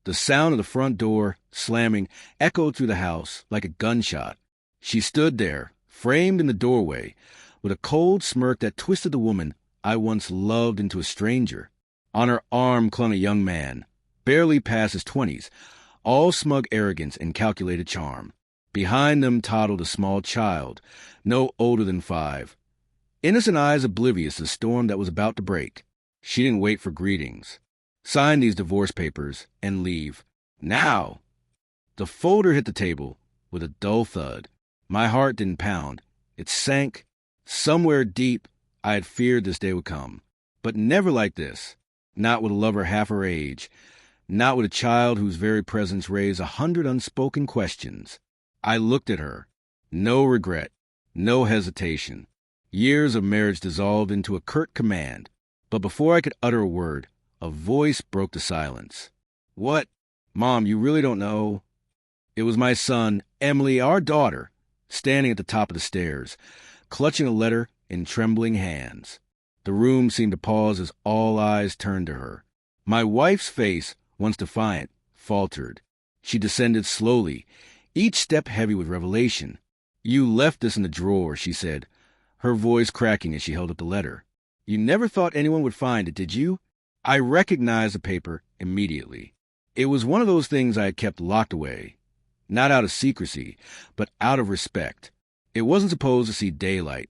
The sound of the front door slamming echoed through the house like a gunshot. She stood there, framed in the doorway, with a cold smirk that twisted the woman I once loved into a stranger. On her arm clung a young man, barely past his 20s, all smug arrogance and calculated charm. Behind them toddled a small child, no older than 5. Innocent eyes oblivious to the storm that was about to break. She didn't wait for greetings. Sign these divorce papers and leave. Now! The folder hit the table with a dull thud. My heart didn't pound. It sank. Somewhere deep, I had feared this day would come. But never like this. Not with a lover half her age. Not with a child whose very presence raised 100 unspoken questions. I looked at her. No regret. No hesitation. Years of marriage dissolved into a curt command. But before I could utter a word, a voice broke the silence. What? Mom, you really don't know? It was my son, Emily, our daughter, standing at the top of the stairs, clutching a letter in trembling hands. The room seemed to pause as all eyes turned to her. My wife's face, once defiant, faltered. She descended slowly, each step heavy with revelation. You left this in the drawer, she said, her voice cracking as she held up the letter. You never thought anyone would find it, did you? I recognized the paper immediately. It was one of those things I had kept locked away, not out of secrecy, but out of respect. It wasn't supposed to see daylight.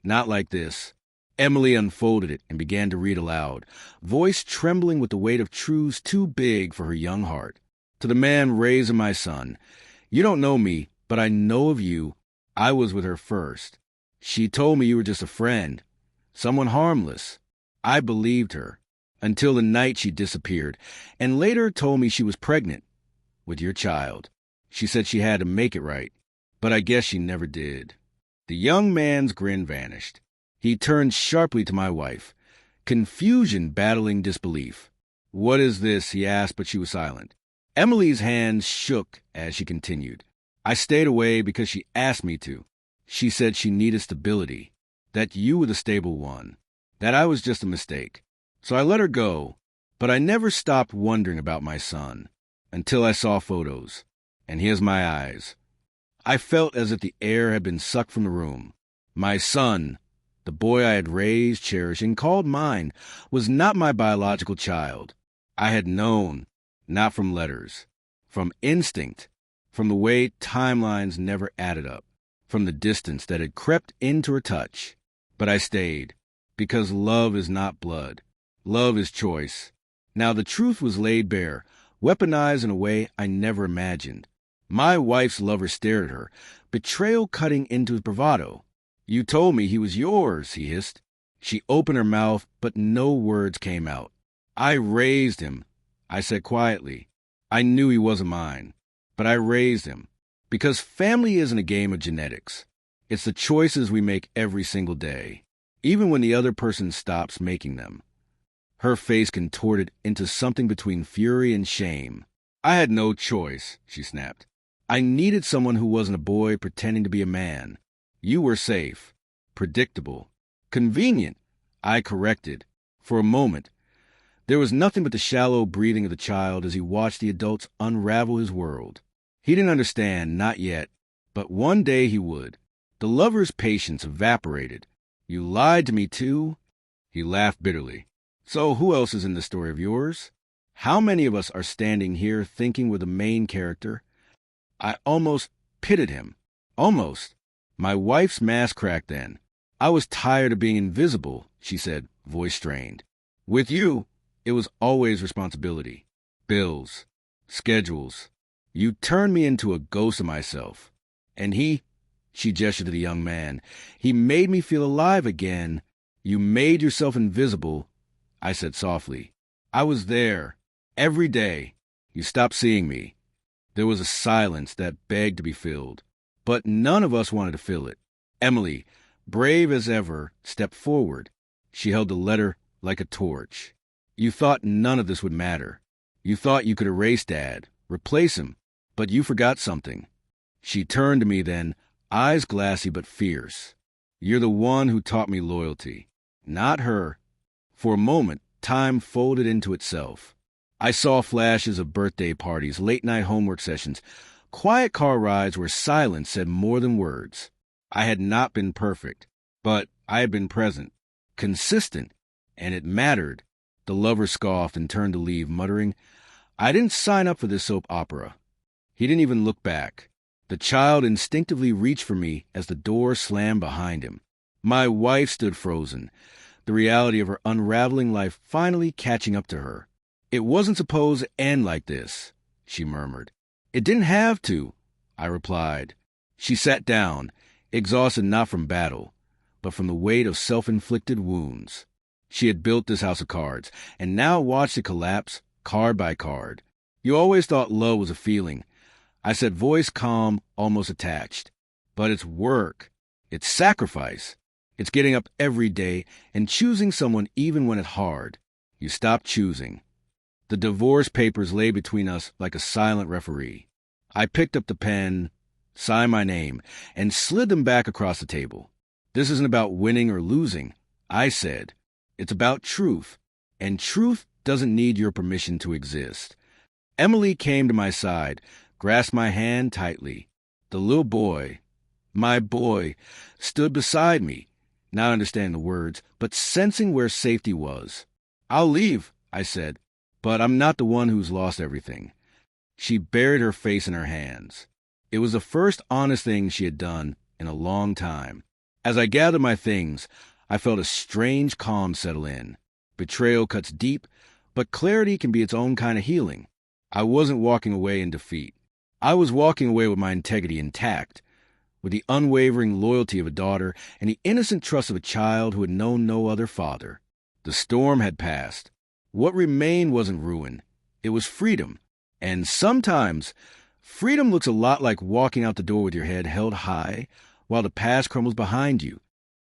Not like this. Emily unfolded it and began to read aloud, voice trembling with the weight of truths too big for her young heart. To the man raising my son, you don't know me, but I know of you. I was with her first. She told me you were just a friend, someone harmless. I believed her, until the night she disappeared, and later told me she was pregnant with your child. She said she had to make it right, but I guess she never did. The young man's grin vanished. He turned sharply to my wife, confusion battling disbelief. What is this? He asked, but she was silent. Emily's hands shook as she continued. I stayed away because she asked me to. She said she needed stability, that you were the stable one, that I was just a mistake. So I let her go, but I never stopped wondering about my son, until I saw photos. And here's my eyes. I felt as if the air had been sucked from the room. My son, the boy I had raised, cherished, and called mine, was not my biological child. I had known, not from letters, from instinct, from the way timelines never added up, from the distance that had crept into her touch. But I stayed, because love is not blood. Love is choice. Now the truth was laid bare, weaponized in a way I never imagined. My wife's lover stared at her, betrayal cutting into his bravado. You told me he was yours, he hissed. She opened her mouth, but no words came out. I raised him, I said quietly. I knew he wasn't mine, but I raised him. Because family isn't a game of genetics. It's the choices we make every single day, even when the other person stops making them. Her face contorted into something between fury and shame. I had no choice, she snapped. I needed someone who wasn't a boy pretending to be a man. You were safe, predictable, convenient, I corrected. For a moment, there was nothing but the shallow breathing of the child as he watched the adults unravel his world. He didn't understand, not yet, but one day he would. The lover's patience evaporated. You lied to me, too? He laughed bitterly. So who else is in this story of yours? How many of us are standing here thinking we're the main character? I almost pitied him. Almost. My wife's mask cracked then. I was tired of being invisible, she said, voice strained. With you, it was always responsibility. Bills. Schedules. You turned me into a ghost of myself. And she gestured to the young man, he made me feel alive again. You made yourself invisible, I said softly. I was there, every day. You stopped seeing me. There was a silence that begged to be filled, but none of us wanted to fill it. Emily, brave as ever, stepped forward. She held the letter like a torch. You thought none of this would matter. You thought you could erase Dad, replace him, but you forgot something. She turned to me then, eyes glassy but fierce. You're the one who taught me loyalty, not her. For a moment, time folded into itself. I saw flashes of birthday parties, late-night homework sessions, quiet car rides where silence said more than words. I had not been perfect, but I had been present, consistent, and it mattered. The lover scoffed and turned to leave, muttering, "I didn't sign up for this soap opera." He didn't even look back. The child instinctively reached for me as the door slammed behind him. My wife stood frozen, the reality of her unraveling life finally catching up to her. "It wasn't supposed to end like this," she murmured. "It didn't have to," I replied. She sat down, exhausted not from battle, but from the weight of self-inflicted wounds. She had built this house of cards, and now watched it collapse, card by card. "You always thought love was a feeling," I said, voice calm, almost attached. "But it's work. It's sacrifice. It's getting up every day and choosing someone even when it's hard. You stop choosing." The divorce papers lay between us like a silent referee. I picked up the pen, signed my name, and slid them back across the table. "This isn't about winning or losing," I said. "It's about truth, and truth doesn't need your permission to exist." Emily came to my side, grasped my hand tightly. The little boy, my boy, stood beside me, not understanding the words, but sensing where safety was. "I'll leave," I said, "but I'm not the one who's lost everything." She buried her face in her hands. It was the first honest thing she had done in a long time. As I gathered my things, I felt a strange calm settle in. Betrayal cuts deep, but clarity can be its own kind of healing. I wasn't walking away in defeat. I was walking away with my integrity intact, with the unwavering loyalty of a daughter and the innocent trust of a child who had known no other father. The storm had passed. What remained wasn't ruin. It was freedom. And sometimes, freedom looks a lot like walking out the door with your head held high while the past crumbles behind you.